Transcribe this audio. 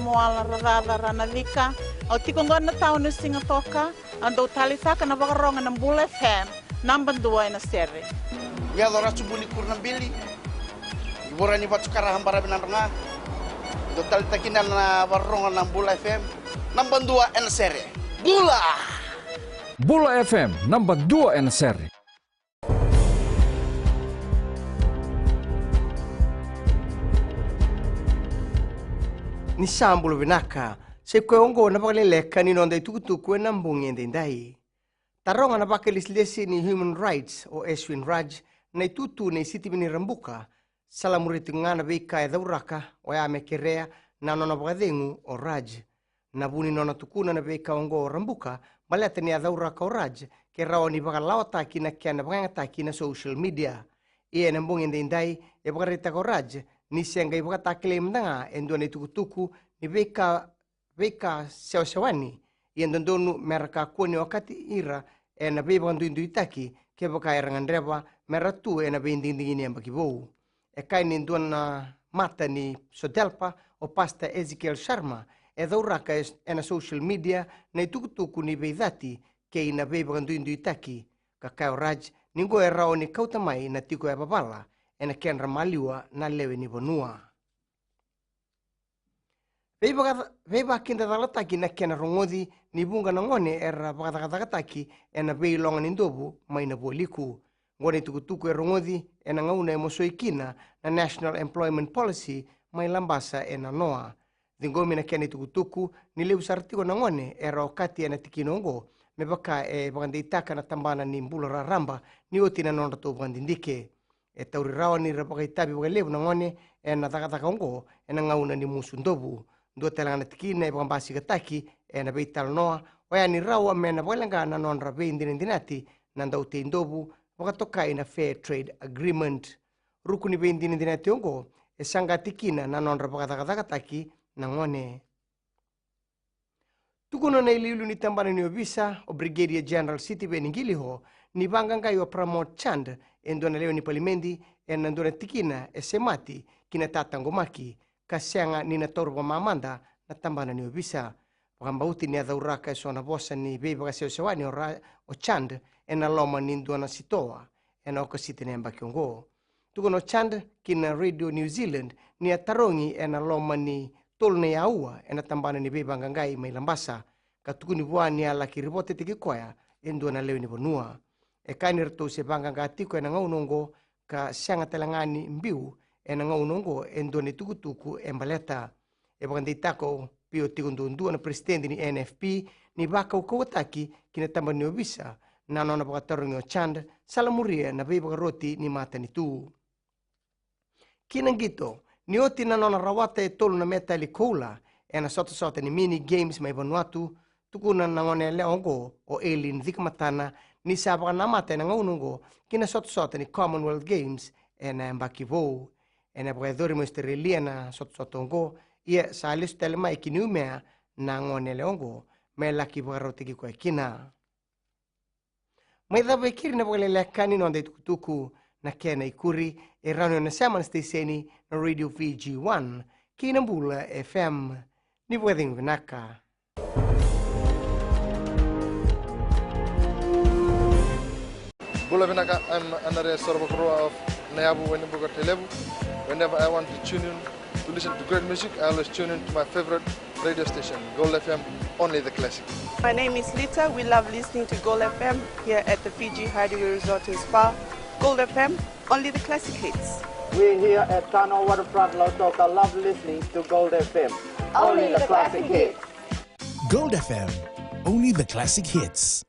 moala radada ranavika. O tikongona tau na singatoka. Ando talisaka na wakaronga ng Bula FM. Number 2 na seri. Ya dora subuli kurna bili. Ibora ni batu karahan barabinan nga. Do talitakinan na waronga ng Bula FM. Number 2 na seri. Bula! Bula FM, number 2 na seri. Ni sambulu vinaka, se kwe ongo na Vakaleleka ni nonda itukutuku na mbungi ndendai. Taronga na Vakalislesi ni Human Rights o Eswin Raj na itutu na isiti bini rambuka, salamuriti ngana vika e dhauraka o ya mekerea na nona vakadengu o Raj. Na buni nona tukuna na vika ongo o rambuka, baleta ni a dhauraka o Raj, ke rao ni vakalawataki na kia na vakangataki na social media. Ia na mbungi ndendai e vakarita ko Raj, ni senga ibuka takile mdanga endo ni tukutuku ni veka sewani yendondonu meraka kuni wakati ira na beba ndu itaki ke baka erangandreba meratu na bindingini ambakibou kai ni ndona mata ni sodelpa o pasta Ezekiel Sharma dhauraka na social media na tukutuku ni beidati ke ina beba ndu itaki kakai Raj ningo erao ni kautamai na tiko ya babala ena kenra maliwa na lewe ni bonua. Veiba kinda dalataki na kena rongodi ni bunga na ngone era bakataki ena vei longa ni ndobu maina boliku. Ngone tukutuku rongodi ena ngauna emosoikina na National Employment Policy mai lambasa ena noa. Dingomi na kena tukutuku ni leu sartiko na ngone era okati ena tikinongo mebaka bakandeitaka na tambana ni mbula ramba ni oti na nonrato bakandindike. Tauri rawa ni rapakaitabi wakalevu na ngone na takataka ongo na ngauna ni musu ndobu. Ndo telanga na tikina bakambasi kataki na beital noa. Waya ni rawa mena wakalanga na nonra beindinindinati na ndaute ndobu wakatoka ina Fair Trade Agreement. Ruku ni beindinindinati ongo sanga tikina na nonra bakatakataki na ngone. Tukuno na iliulu ni tambana ni obisa o Brigadier General City Beningiliho ni bangangai wa Pramod Chand endo na leo ni palimendi na ndona tikina semati kina tatangomaki kasenga ni na torwa mamanda na tambana ni obisa wakambauti ni adhauraka sona bosa ni beba kasewani o Chand na loma ni ndona sitoa na okasiti nemba kiongo. Tukuno Chand kina Radio New Zealand ni atarongi na loma ni tolne ya ua na tambana ni beba ngangai mailambasa katukuni buani ala kiribote tikikoya endo na leo ni bonua. Kani rto se banga gatiko na ngaunongo ka sanga telangani mbiu na ngaunongo endo ni tukutuku embaleta bakanditako pio tikundu na presidente ni NFP ni baka ukawataki kina tambani obisa na nona bakatarungo Chand salamuria na beba roti ni mata ni tu kinangito ni oti na nona rawata tolu na metali kola na soto ni mini games mai Vanuatu tukuna na ngone leongo o Elin Dikmatana ni sabaka namata na ngaunungo kina soto ni Commonwealth Games na mbakivo na bredori mosterelia na soto ngo ia salis telema ikinumea na ngone leongo me laki baroti kwa kina mai da bekiri na Vakaleleka ni nonde tukutuku na kena ikuri rano na saman steseni na Radio VG1 kina Bula FM ni weding vinaka. Bula Vinaka, I'm Anare Sorobakroa of Nayabu Wenimbuga Telebu. Whenever I want to tune in to listen to great music, I always tune in to my favorite radio station, Gold FM, only the classic. My name is Lita. We love listening to Gold FM here at the Fiji Hideaway Resort and Spa. Gold FM, only the classic hits. We here at Tano Waterfront Lautoka love listening to Gold FM, only the classic hits. Gold FM, only the classic hits.